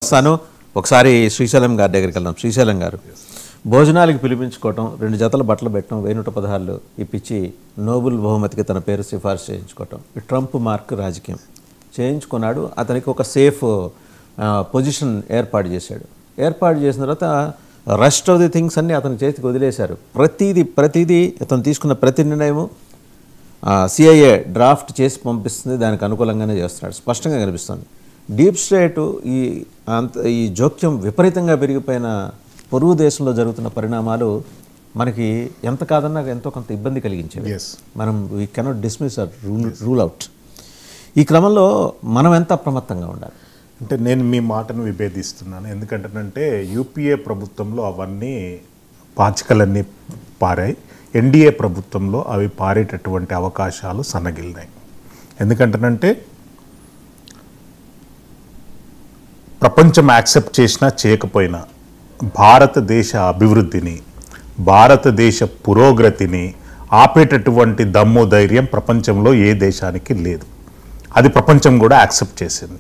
వస్తాను. ఒకసారి శ్రీశైలం గారి దగ్గరికి వెళ్దాం. శ్రీశైలం గారు, భోజనాలకు పిలిపించుకోవటం, 2 జతల బట్టలు పెట్టడం, 1116 ఇప్పించి నోబెల్ బహుమతికి తన పేరు సిఫార్సు చేయించుకోవటం, ట్రంప్ మార్క్ రాజకీయం చేయించుకున్నాడు. అతనికి ఒక సేఫ్ పొజిషన్ ఏర్పాటు చేసిన తర్వాత రెస్ట్ ఆఫ్ ది థింగ్స్ అన్నీ అతని చేతికి వదిలేశారు. ప్రతిదీ అతను తీసుకున్న ప్రతి నిర్ణయము సిఐఏ డ్రాఫ్ట్ చేసి పంపిస్తుంది, దానికి అనుకూలంగానే చేస్తున్నాడు, స్పష్టంగా కనిపిస్తుంది. డీప్ స్టేట్ ఈ జోక్యం విపరీతంగా పెరిగిపోయిన పొరుగు దేశంలో జరుగుతున్న పరిణామాలు మనకి ఎంత కాదన్నా ఎంతో కొంత ఇబ్బంది కలిగించేవి. మనం we cannot dismiss or rule out. ఈ క్రమంలో మనం ఎంత అప్రమత్తంగా ఉండాలి అంటే నేను మీ మాటను విభేదిస్తున్నాను. ఎందుకంటేనంటే యూపీఏ ప్రభుత్వంలో అవన్నీ పాచికలన్నీ పారాయి, ఎన్డీఏ ప్రభుత్వంలో అవి పారేటటువంటి అవకాశాలు సన్నగిలినాయి. ఎందుకంటేనంటే ప్రపంచం యాక్సెప్ట్ చేసినా చేయకపోయినా భారతదేశ అభివృద్ధిని, భారతదేశ పురోగతిని ఆపేటటువంటి దమ్ము ధైర్యం ప్రపంచంలో ఏ దేశానికి లేదు. అది ప్రపంచం కూడా యాక్సెప్ట్ చేసింది.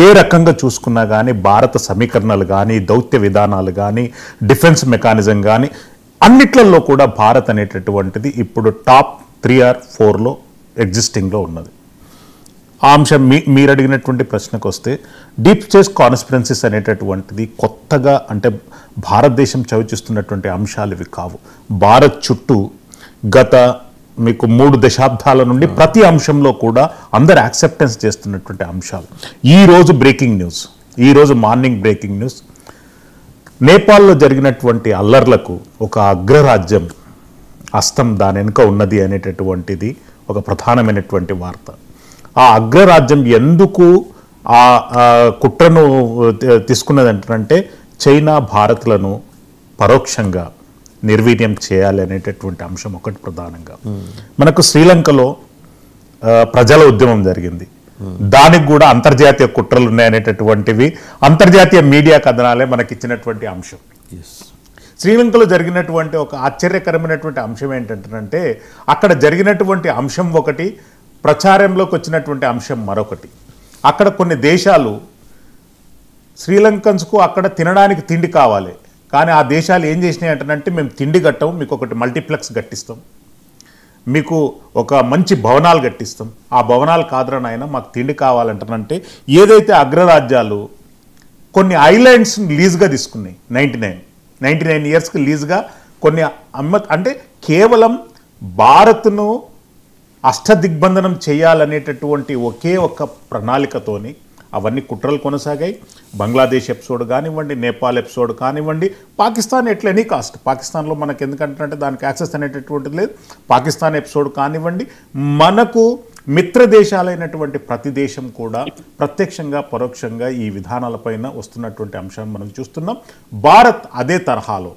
ఏ రకంగా చూసుకున్నా కానీ భారత సమీకరణలు కానీ, దౌత్య విధానాలు కానీ, డిఫెన్స్ మెకానిజం కానీ అన్నిట్లలో కూడా భారత్ అనేటటువంటిది ఇప్పుడు టాప్ 3 or 4లో ఎగ్జిస్టింగ్లో ఉన్నది. ఆ అంశం మీరు అడిగినటువంటి ప్రశ్నకు వస్తే, డీప్ స్టేట్ కాన్స్పిరెన్సీస్ అనేటటువంటిది కొత్తగా అంటే భారతదేశం చవిచూస్తున్నటువంటి అంశాలు ఇవి కావు. భారత్ చుట్టూ గత మీకు 3 దశాబ్దాల నుండి ప్రతి అంశంలో కూడా అందరు యాక్సెప్టెన్స్ చేస్తున్నటువంటి అంశాలు. ఈరోజు బ్రేకింగ్ న్యూస్, ఈరోజు మార్నింగ్ బ్రేకింగ్ న్యూస్, నేపాల్లో జరిగినటువంటి అల్లర్లకు ఒక అగ్రరాజ్యం హస్తం దాని వెనుక ఉన్నది అనేటటువంటిది ఒక ప్రధానమైనటువంటి వార్త. ఆ అగ్రరాజ్యం ఎందుకు ఆ కుట్రను తీసుకున్నది అంటే చైనా భారత్లను పరోక్షంగా నిర్వీర్యం చేయాలి అనేటటువంటి అంశం ఒకటి ప్రధానంగా. మనకు శ్రీలంకలో ప్రజల ఉద్యమం జరిగింది, దానికి కూడా అంతర్జాతీయ కుట్రలు ఉన్నాయనేటటువంటివి అంతర్జాతీయ మీడియా కథనాలే మనకి ఇచ్చినటువంటి అంశం. శ్రీలంకలో జరిగినటువంటి ఒక ఆశ్చర్యకరమైనటువంటి అంశం ఏంటంటే అక్కడ జరిగినటువంటి అంశం ఒకటి, ప్రచారంలోకి వచ్చినటువంటి అంశం మరొకటి. అక్కడ కొన్ని దేశాలు శ్రీలంకన్స్కు అక్కడ తినడానికి తిండి కావాలి, కానీ ఆ దేశాలు ఏం చేసినాయి అంటే మేము తిండి కట్టం, మీకు ఒకటి మల్టీప్లెక్స్ కట్టిస్తాం, మీకు ఒక మంచి భవనాలు కట్టిస్తాం, ఆ భవనాలు కాదురా నాయన మాకు తిండి కావాలంటారంటే ఏదైతే అగ్రరాజ్యాలు కొన్ని ఐలాండ్స్ లీజ్గా తీసుకున్నాయి 99 ఇయర్స్కి లీజ్గా కొన్ని అంటే కేవలం భారత్ను అష్టదిగ్బంధనం చేయాలనేటటువంటి ఒకే ఒక్క ప్రణాళికతోని అవన్నీ కుట్రలు కొనసాగాయి. బంగ్లాదేశ్ ఎపిసోడ్ కానివ్వండి, నేపాల్ ఎపిసోడ్ కానివ్వండి, పాకిస్తాన్ ఎట్లా ఎనీ కాస్ట్, పాకిస్తాన్లో మనకు ఎందుకంటే దానికి యాక్సెస్ అనేటటువంటిది లేదు, పాకిస్తాన్ ఎపిసోడ్ కానివ్వండి, మనకు మిత్ర దేశాలైనటువంటి ప్రతి దేశం కూడా ప్రత్యక్షంగా పరోక్షంగా ఈ విధానాలపైన వస్తున్నటువంటి అంశాన్ని మనం చూస్తున్నాం. భారత్ అదే తరహాలో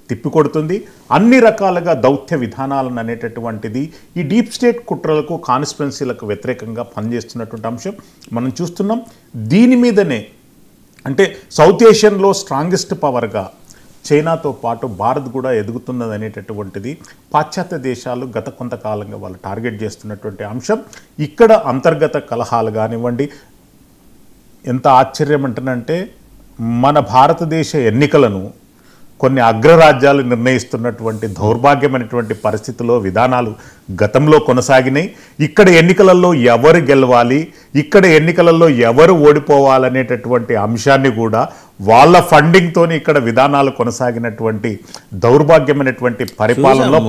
తిప్పికొడుతుంది. అన్ని రకాలుగా దౌత్య విధానాలను అనేటటువంటిది ఈ డీప్ స్టేట్ కుట్రలకు కాన్స్పిరెన్సీలకు వ్యతిరేకంగా పనిచేస్తున్నటువంటి అంశం మనం చూస్తున్నాం. దీని మీదనే అంటే సౌత్ ఏషియన్లో స్ట్రాంగెస్ట్ పవర్గా చైనాతో పాటు భారత్ కూడా ఎదుగుతున్నది అనేటటువంటిది పాశ్చాత్య దేశాలు గత కొంతకాలంగా వాళ్ళు టార్గెట్ చేస్తున్నటువంటి అంశం. ఇక్కడ అంతర్గత కలహాలు కానివ్వండి, ఎంత ఆశ్చర్యం అంటేనంటే మన భారతదేశ ఎన్నికలను కొన్ని అగ్రరాజ్యాలు నిర్ణయిస్తున్నటువంటి దౌర్భాగ్యమైనటువంటి పరిస్థితుల్లో విధానాలు గతంలో కొనసాగినాయి. ఇక్కడ ఎన్నికలలో ఎవరు గెలవాలి, ఇక్కడ ఎన్నికలలో ఎవరు ఓడిపోవాలనేటటువంటి అంశాన్ని కూడా వాళ్ళ ఫండింగ్తోని ఇక్కడ విధానాలు కొనసాగినటువంటి దౌర్భాగ్యమైనటువంటి పరిపాలనలో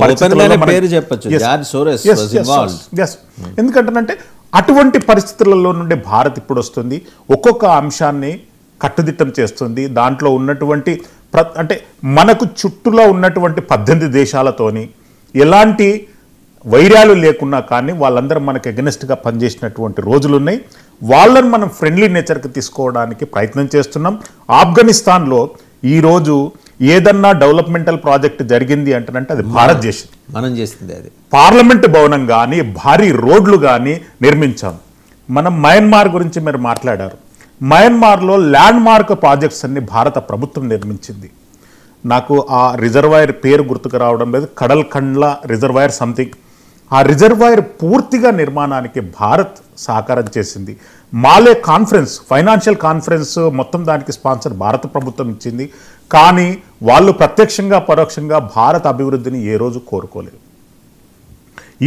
ఎందుకంటే అటువంటి పరిస్థితులలో నుండి భారత్ ఇప్పుడు వస్తుంది, ఒక్కొక్క అంశాన్ని కట్టుదిట్టం చేస్తుంది. దాంట్లో ఉన్నటువంటి అంటే మనకు చుట్టూలో ఉన్నటువంటి 18 దేశాలతోని ఎలాంటి వైర్యాలు లేకున్నా కానీ వాళ్ళందరూ మనకు ఎగనెస్ట్గా పనిచేసినటువంటి రోజులు ఉన్నాయి. వాళ్ళని మనం ఫ్రెండ్లీ నేచర్కి తీసుకోవడానికి ప్రయత్నం చేస్తున్నాం. ఆఫ్ఘనిస్తాన్లో ఈరోజు ఏదన్నా డెవలప్మెంటల్ ప్రాజెక్ట్ జరిగింది అంటే అది భారత్ చేసింది, మనం చేసింది. అది పార్లమెంట్ భవనం కానీ, భారీ రోడ్లు కానీ నిర్మించాం. మనం మయన్మార్ గురించి మీరు మాట్లాడారు. మయన్మార్లో ల్యాండ్ మార్క్ ప్రాజెక్ట్స్ అన్ని భారత ప్రభుత్వం నిర్మించింది. నాకు ఆ రిజర్వాయర్ పేరు గుర్తుకు రావడం లేదు, కడల్ కండ్ల రిజర్వాయర్ సంథింగ్. ఆ రిజర్వాయర్ పూర్తిగా నిర్మాణానికి భారత్ సహకారం చేసింది. మాలే కాన్ఫరెన్స్, ఫైనాన్షియల్ కాన్ఫరెన్స్ మొత్తం దానికి స్పాన్సర్ భారత ప్రభుత్వం ఇచ్చింది. కానీ వాళ్ళు ప్రత్యక్షంగా పరోక్షంగా భారత అభివృద్ధిని ఏ రోజు కోరుకోలేదు.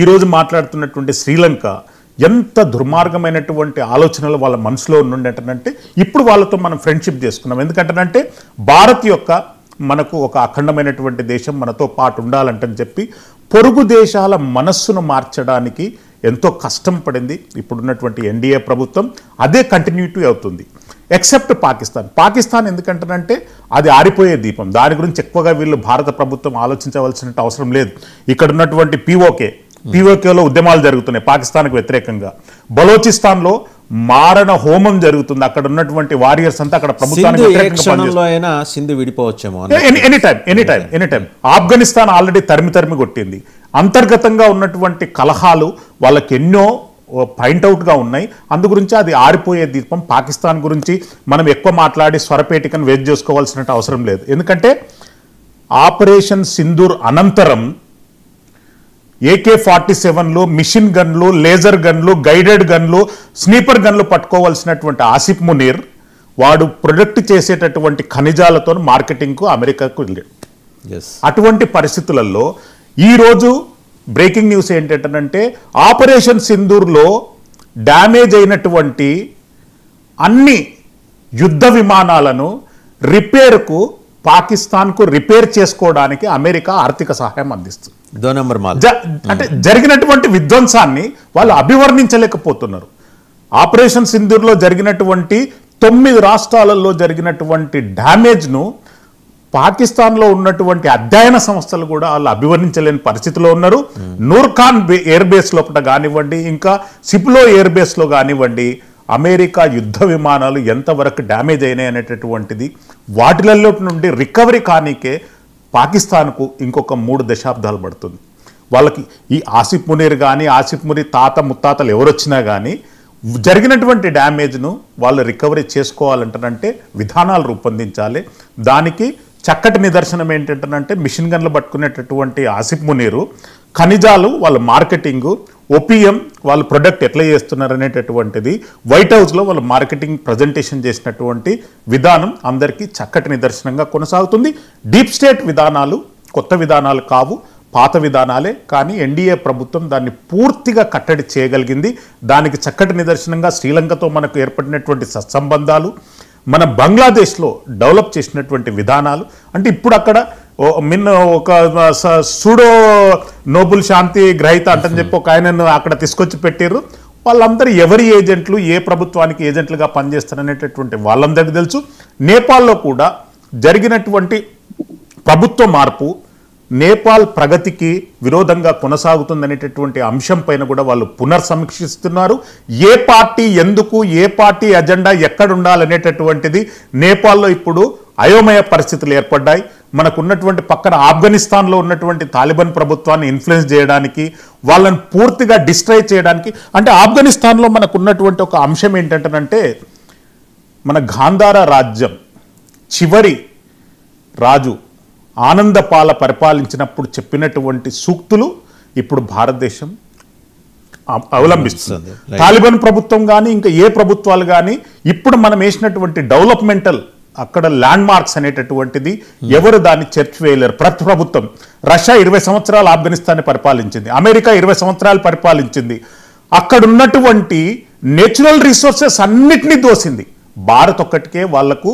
ఈరోజు మాట్లాడుతున్నటువంటి శ్రీలంక ఎంత దుర్మార్గమైనటువంటి ఆలోచనలు వాళ్ళ మనసులో ఉండుండేటంటే ఇప్పుడు వాళ్ళతో మనం ఫ్రెండ్షిప్ చేసుకున్నాం. ఎందుకంటేనంటే భారత్ యొక్క మనకు ఒక అఖండమైనటువంటి దేశం మనతో పాటు ఉండాలంటని చెప్పి పొరుగు దేశాల మనస్సును మార్చడానికి ఎంతో కష్టం పడింది ఇప్పుడున్నటువంటి ఎన్డీఏ ప్రభుత్వం. అదే కంటిన్యూటీ అవుతుంది. ఎక్సెప్ట్ పాకిస్తాన్ ఎందుకంటేనంటే అది ఆరిపోయే దీపం. దాని గురించి ఎక్కువగా వీళ్ళు భారత ప్రభుత్వం ఆలోచించవలసిన అవసరం లేదు. ఇక్కడ ఉన్నటువంటి పీఓకేలో ఉద్యమాలు జరుగుతున్నాయి పాకిస్తాన్కు వ్యతిరేకంగా. బలోచిస్తాన్లో మారణ హోమం జరుగుతుంది. అక్కడ ఉన్నటువంటి వారియర్స్ అంతా అక్కడ ప్రభుత్వానికి వ్యతిరేకంగా. ఆఫ్ఘనిస్తాన్ ఆల్రెడీ తరిమి కొట్టింది. అంతర్గతంగా ఉన్నటువంటి కలహాలు వాళ్ళకి ఎన్నో పాయింట్అవుట్గా ఉన్నాయి. అందు గురించి అది ఆరిపోయే దీపం. పాకిస్తాన్ గురించి మనం ఎక్కువ మాట్లాడి స్వరపేటికను వేస్ట్ చేసుకోవాల్సిన అవసరం లేదు. ఎందుకంటే ఆపరేషన్ సింధూర్ అనంతరం AK-47లు, మిషన్ గన్లు, లేజర్ గన్లు, గైడెడ్ గన్లు, స్నీపర్ గన్లు పట్టుకోవాల్సినటువంటి ఆసిఫ్ మునీర్ వాడు ప్రొడక్ట్ చేసేటటువంటి ఖనిజాలతో మార్కెటింగ్కు అమెరికాకు వెళ్ళాడు. అటువంటి పరిస్థితులలో ఈరోజు బ్రేకింగ్ న్యూస్ ఏంటంటే ఆపరేషన్ సింధూర్లో డ్యామేజ్ అయినటువంటి అన్ని యుద్ధ విమానాలను రిపేర్కు పాకిస్తాన్కు రిపేర్ చేసుకోవడానికి అమెరికా ఆర్థిక సహాయం అందిస్తుంది. అంటే జరిగినటువంటి విధ్వంసాన్ని వాళ్ళు అభివర్ణించలేకపోతున్నారు. ఆపరేషన్ సింధూర్లో జరిగినటువంటి 9 రాష్ట్రాలలో జరిగినటువంటి డ్యామేజ్ను పాకిస్తాన్లో ఉన్నటువంటి అధ్యయన సంస్థలు కూడా వాళ్ళు అభివర్ణించలేని పరిస్థితిలో ఉన్నారు. నూర్ఖాన్ ఎయిర్ బేస్ లోపల కానివ్వండి, ఇంకా సిప్లో ఎయిర్ బేస్లో కానివ్వండి, అమెరికా యుద్ధ విమానాలు ఎంతవరకు డ్యామేజ్ అయినాయి అనేటటువంటిది వాటిలలో నుండి రికవరీ కానీకే పాకిస్తాన్కు ఇంకొక 3 దశాబ్దాలు పడుతుంది. వాళ్ళకి ఈ ఆసిఫ్ మునీర్ కానీ, ఆసిఫ్ మునీర్ తాత ముత్తాతలు ఎవరొచ్చినా కానీ జరిగినటువంటి డ్యామేజ్ను వాళ్ళు రికవరీ చేసుకోవాలంటే విధానాలు రూపొందించాలి. దానికి చక్కటి నిదర్శనం ఏంటంటే మిషన్ గన్లు పట్టుకునేటటువంటి ఆసిఫ్ మునీరు ఖనిజాలు వాళ్ళ మార్కెటింగు, ఓపీఎం వాళ్ళు ప్రొడక్ట్ ఎట్లా చేస్తున్నారు అనేటటువంటిది వైట్ హౌస్లో వాళ్ళు మార్కెటింగ్ ప్రజెంటేషన్ చేసినటువంటి విధానం అందరికీ చక్కటి నిదర్శనంగా కొనసాగుతుంది. డీప్ స్టేట్ విధానాలు కొత్త విధానాలు కావు, పాత విధానాలే. కానీ ఎన్డీఏ ప్రభుత్వం దాన్ని పూర్తిగా కట్టడి చేయగలిగింది. దానికి చక్కటి నిదర్శనంగా శ్రీలంకతో మనకు ఏర్పడినటువంటి సత్సంబంధాలు, మన బంగ్లాదేశ్లో డెవలప్ చేసినటువంటి విధానాలు. అంటే ఇప్పుడు అక్కడ ఒక సూడో నోబుల్ శాంతి గ్రహీత అంటని చెప్పి ఒక ఆయనను అక్కడ తీసుకొచ్చి పెట్టారు. వాళ్ళందరూ ఎవరి ఏజెంట్లు, ఏ ప్రభుత్వానికి ఏజెంట్లుగా పనిచేస్తారనేటటువంటి వాళ్ళందరికీ తెలుసు. నేపాల్లో కూడా జరిగినటువంటి ప్రభుత్వ మార్పు నేపాల్ ప్రగతికి విరోధంగా కొనసాగుతుందనేటటువంటి అంశం పైన కూడా వాళ్ళు పునర్సమీక్షిస్తున్నారు. ఏ పార్టీ ఎందుకు, ఏ పార్టీ ఎజెండా ఎక్కడ ఉండాలనేటటువంటిది నేపాల్లో ఇప్పుడు అయోమయ పరిస్థితులు ఏర్పడ్డాయి. మనకున్నటువంటి పక్కన ఆఫ్ఘనిస్తాన్లో ఉన్నటువంటి తాలిబాన్ ప్రభుత్వాన్ని ఇన్ఫ్లుయెన్స్ చేయడానికి, వాళ్ళని పూర్తిగా డిస్ట్రాయ్ చేయడానికి. అంటే ఆఫ్ఘనిస్తాన్లో మనకున్నటువంటి ఒక అంశం ఏంటంటే మన గాంధార రాజ్యం చివరి రాజు ఆనందపాల పరిపాలించినప్పుడు చెప్పినటువంటి సూక్తులు ఇప్పుడు భారతదేశం అవలంబిస్తుంది. తాలిబాన్ ప్రభుత్వం కానీ ఇంకా ఏ ప్రభుత్వాలు కానీ ఇప్పుడు మనం వేసినటువంటి డెవలప్మెంటల్ అక్కడ ల్యాండ్ మార్క్స్ అనేటటువంటిది ఎవరు దాన్ని చర్చ వేయలేరు. ప్రతి ప్రభుత్వం రష్యా 20 సంవత్సరాలు ఆఫ్ఘనిస్తాన్ని పరిపాలించింది, అమెరికా 20 సంవత్సరాలు పరిపాలించింది. అక్కడ ఉన్నటువంటి నేచురల్ రిసోర్సెస్ అన్నిటినీ దోసింది. భారత్ ఒక్కటికే వాళ్లకు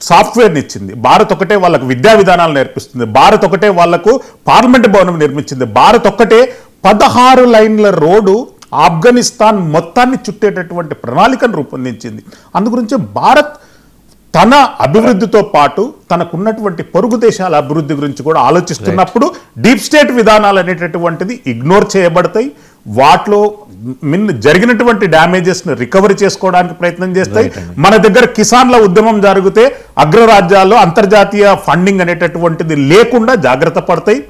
సాఫ్ట్వేర్ని ఇచ్చింది, భారత్ ఒకటే వాళ్ళకు విద్యా విధానాలు నేర్పిస్తుంది, భారత్ ఒకటే వాళ్లకు పార్లమెంట్ భవనం నిర్మించింది, భారత్ ఒక్కటే 16 లైన్ల రోడ్డు ఆఫ్ఘనిస్తాన్ మొత్తాన్ని చుట్టేటటువంటి ప్రణాళికను రూపొందించింది. అందుగురించి భారత్ తన అభివృద్ధితో పాటు తనకున్నటువంటి పొరుగు దేశాల అభివృద్ధి గురించి కూడా ఆలోచిస్తున్నప్పుడు డీప్ స్టేట్ విధానాలు అనేటటువంటిది ఇగ్నోర్ చేయబడతాయి. వాటిలో జరిగినటువంటి డ్యామేజెస్ను రికవరీ చేసుకోవడానికి ప్రయత్నం చేస్తాయి. మన దగ్గర కిసాన్ల ఉద్యమం జరిగితే అగ్రరాజ్యాల్లో అంతర్జాతీయ ఫండింగ్ అనేటటువంటిది లేకుండా జాగ్రత్త పడతాయి.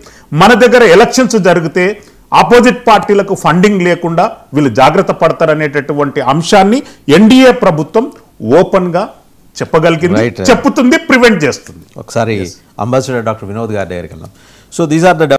మన దగ్గర ఎలక్షన్స్ జరిగితే ఆపోజిట్ పార్టీలకు ఫండింగ్ లేకుండా వీళ్ళు జాగ్రత్త పడతారనేటటువంటి అంశాన్ని ఎన్డీఏ ప్రభుత్వం ఓపెన్గా చెప్పగలిగింది, చెప్పుతుంది, ప్రివెంట్ చేస్తుంది. ఒకసారి అంబాసిడర్ డాక్టర్ వినోద్ గారి దగ్గరికి వెళ్దాం. So these are the